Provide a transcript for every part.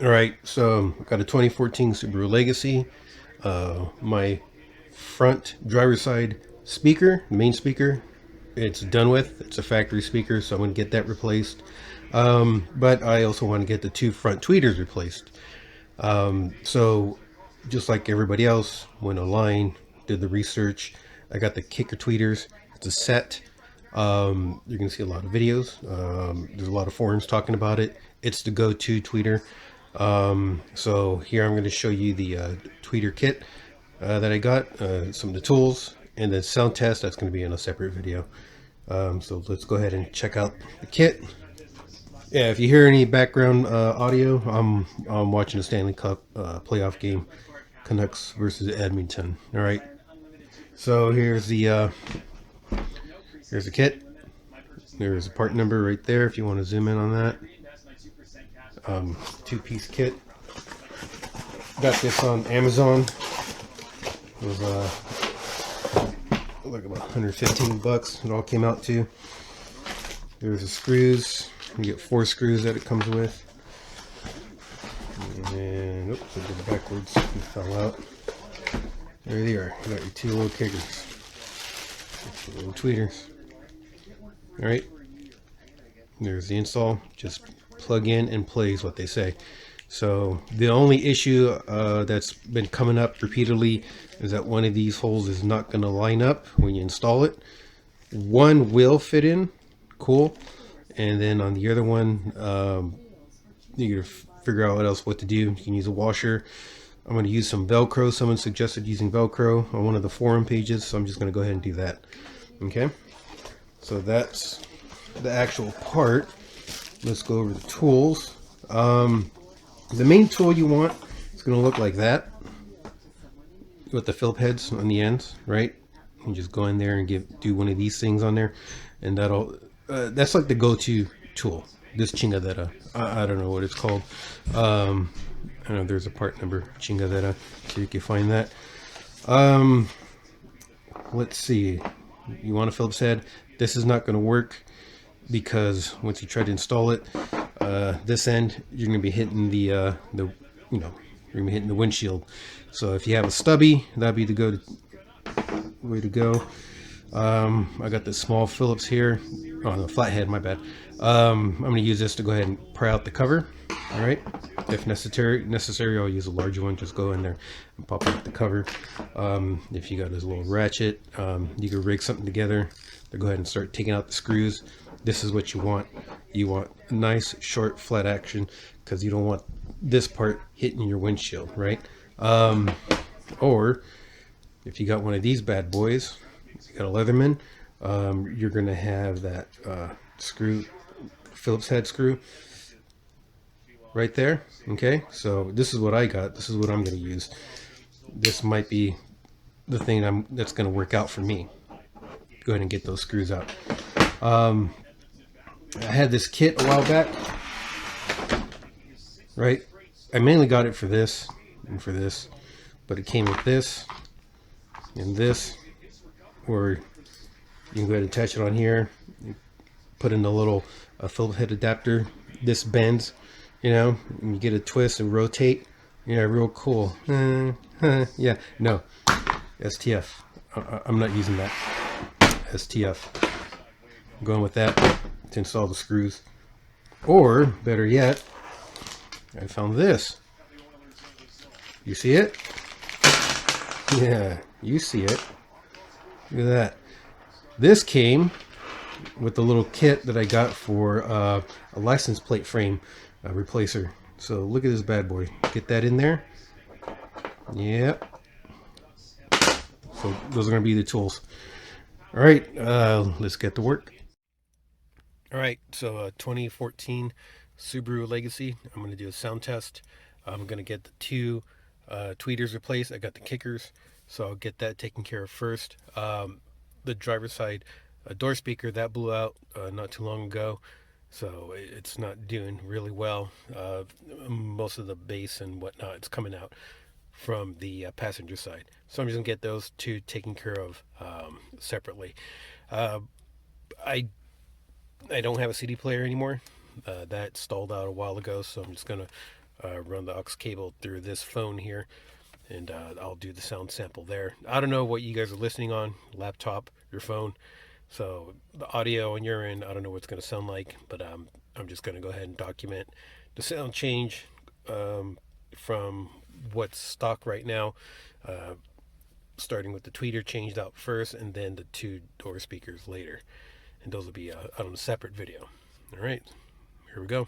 All right, so I got a 2014 Subaru Legacy. My front driver's side speaker, the main speaker, it's done with. It's a factory speaker, so I'm going to get that replaced. But I also want to get the two front tweeters replaced. So just like everybody else, went online, did the research. I got the kicker tweeters. It's a set. You're going to see a lot of videos. There's a lot of forums talking about it. It's the go-to tweeter. So here I'm going to show you the tweeter kit that I got, some of the tools, and the sound test. That's going to be in a separate video. So let's go ahead and check out the kit. Yeah, if you hear any background audio, I'm watching the Stanley Cup playoff game, Canucks versus Edmonton. All right. So here's the kit. There's a part number right there if you want to zoom in on that. Two-piece kit. Got this on Amazon. It was like about 115 bucks. It all came out to. There's the screws. You get 4 screws that it comes with. And oops, I did it backwards. It fell out. There they are. You got your 2 little kickers. Your little tweeters. Alright. There's the install. Just plug in and play is what they say. So the only issue that's been coming up repeatedly is that one of these holes is not going to line up when you install it. One will fit in, cool, and then on the other one, you gotta figure out what to do. You can use a washer. I'm going to use some Velcro. Someone suggested using Velcro on one of the forum pages, so I'm just going to go ahead and do that. Okay, so that's the actual part. Let's go over the tools. The main tool you want is going to look like that with the Phillip heads on the ends, right? You just go in there and do one of these things on there, and that's like the go-to tool. This chingadera, I don't know what it's called. I know there's a part number, chingadera, so you can find that. Let's see. You want a Phillips head. This is not going to work because once you try to install it, this end you're going to be hitting you're going to be hitting the windshield. So if you have a stubby, that'd be the way to go. I got the small Phillips here. Oh, no, flathead, my bad. I'm going to use this to go ahead and pry out the cover. All right. If necessary, I'll use a larger one. Just go in there and pop out the cover. If you got this little ratchet, you can rig something together to go ahead and start taking out the screws. This is what you want. You want a nice, short, flat action because you don't want this part hitting your windshield, right? Or if you got one of these bad boys, you got a Leatherman, you're going to have that screw, Phillips head screw right there. Okay, so this is what I got. This is what I'm going to use. This might be the thing that's going to work out for me. Go ahead and get those screws out. I had this kit a while back, right? I mainly got it for this and for this, but it came with this and this, or you can go ahead and attach it on here, put in a little Phillips head adapter. This bends, and you get a twist and rotate. Yeah, real cool. Yeah, no, STF. I'm not using that. STF. I'm going with that to install the screws. Or, better yet, I found this. You see it? Yeah, you see it. Look at that. This came with the little kit that I got for a license plate frame replacer. So look at this bad boy. Get that in there. Yep. So those are going to be the tools. All right, let's get to work. All right, so 2014 Subaru Legacy. I'm going to do a sound test. I'm going to get the 2 tweeters replaced. I got the kickers, so I'll get that taken care of first. The driver's side door speaker, that blew out not too long ago, so it's not doing really well. Most of the bass and whatnot, it's coming out from the passenger side. So I'm just going to get those 2 taken care of separately. I don't have a CD player anymore. That stalled out a while ago, so I'm just gonna run the aux cable through this phone here, and I'll do the sound sample there. I don't know what you guys are listening on, laptop, your phone. So the audio on your end, I don't know what it's going to sound like, but I'm just going to go ahead and document the sound change from what's stock right now, starting with the tweeter changed out first, and then the two door speakers later. And those will be on a separate video. All right, here we go.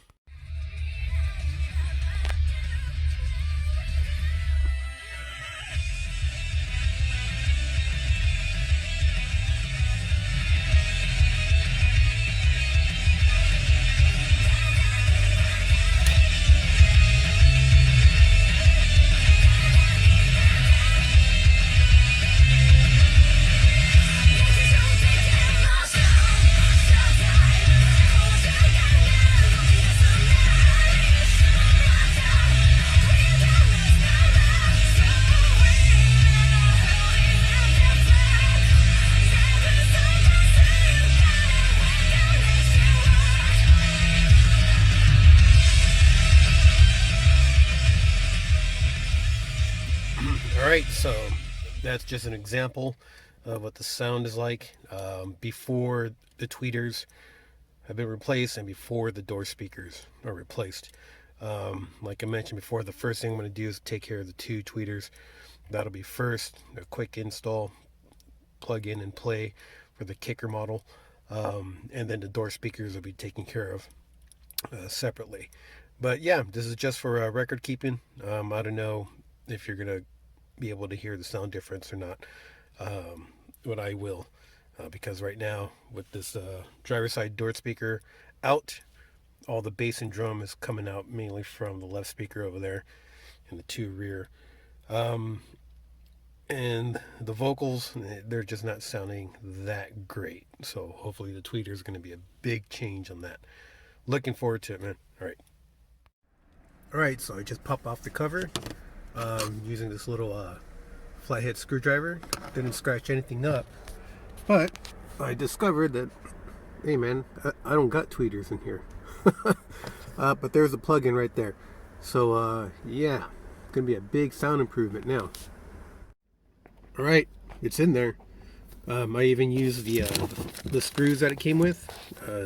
Alright, so that's just an example of what the sound is like before the tweeters have been replaced and before the door speakers are replaced. Like I mentioned before, the first thing I'm going to do is take care of the two tweeters. That'll be first, a quick install, plug in and play for the kicker model. And then the door speakers will be taken care of separately. But yeah, this is just for record keeping. I don't know if you're going to be able to hear the sound difference or not, but I will, because right now with this driver side door speaker out, all the bass and drum is coming out mainly from the left speaker over there and the two rear, and the vocals, they're just not sounding that great. So hopefully the tweeter is going to be a big change on that. Looking forward to it, man. All right, so I just popped off the cover using this little flathead screwdriver. Didn't scratch anything up, but I discovered that, hey man, I don't got tweeters in here. But there's a plug-in right there. So yeah, gonna be a big sound improvement now. All right, it's in there. I even used the screws that it came with,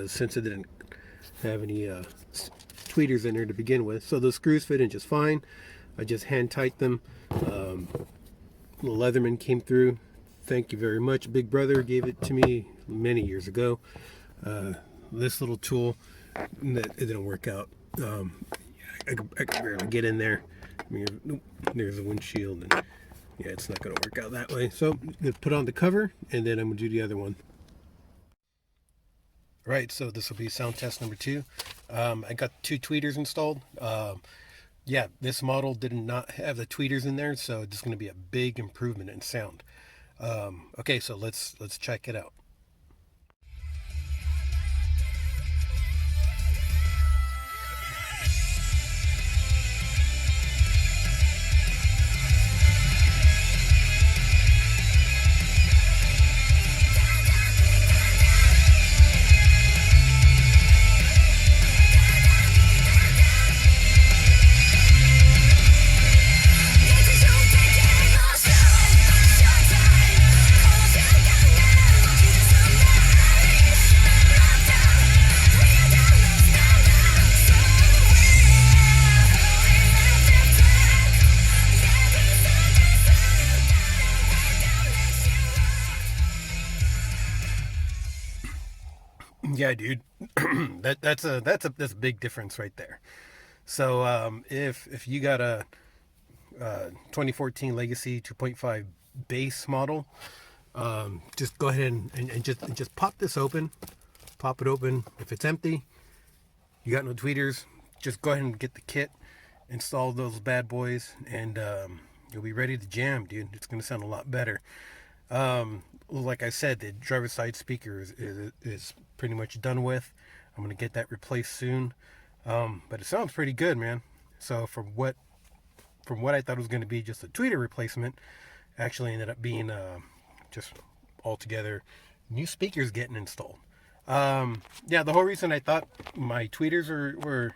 since it didn't have any tweeters in there to begin with. So the screws fit in just fine. I just hand tightened them. The Leatherman came through. Thank you very much. Big brother gave it to me many years ago. This little tool, it didn't work out. I could barely get in there. I mean, there's a windshield, and yeah, it's not going to work out that way. So I'm going to put on the cover, and then I'm going to do the other one. Right, so this will be sound test number 2. I got 2 tweeters installed. Yeah, this model did not have the tweeters in there, so it's going to be a big improvement in sound. Okay, so let's check it out. Yeah, dude, that's a big difference right there. So if you got a 2014 Legacy 2.5 base model, just go ahead and just pop this open, pop it open. If it's empty, you got no tweeters, just go ahead and get the kit, install those bad boys, and you'll be ready to jam, dude. It's gonna sound a lot better. Like I said, the driver's side speaker is pretty much done with. I'm gonna get that replaced soon, but it sounds pretty good, man. So from what I thought it was going to be just a tweeter replacement, actually ended up being just altogether new speakers getting installed. Yeah, the whole reason I thought my tweeters were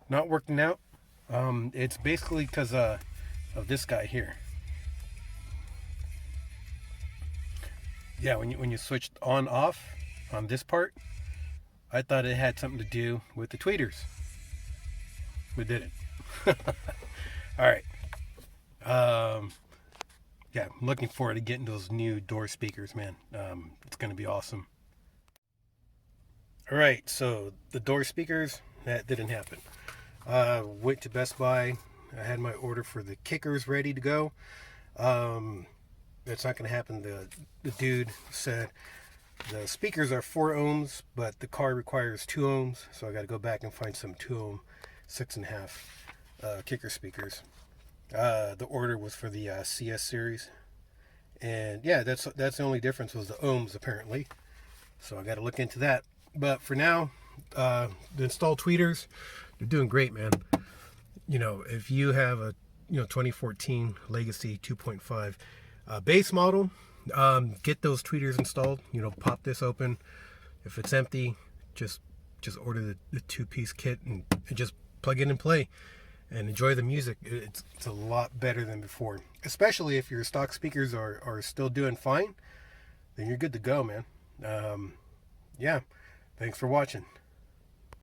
not working out It's basically because of this guy here. Yeah, when you switched on off on this part, I thought it had something to do with the tweeters, but didn't. All right. Um, yeah, I'm looking forward to getting those new door speakers, man. It's gonna be awesome. All right, so the door speakers, that didn't happen. Went to Best Buy. I had my order for the kickers ready to go. Um, that's not going to happen. The dude said the speakers are 4 ohms, but the car requires 2 ohms, so I got to go back and find some 2 ohm, 6.5 kicker speakers. The order was for the CS series, and yeah, that's the only difference was the ohms apparently. So I got to look into that. But for now, the installed tweeters, they're doing great, man. You know, if you have a 2014 Legacy 2.5 base model, get those tweeters installed. You know, pop this open. If it's empty, just order the 2-piece kit and just plug in and play and enjoy the music. It's a lot better than before, especially if your stock speakers are still doing fine. Then you're good to go, man. Yeah, thanks for watching.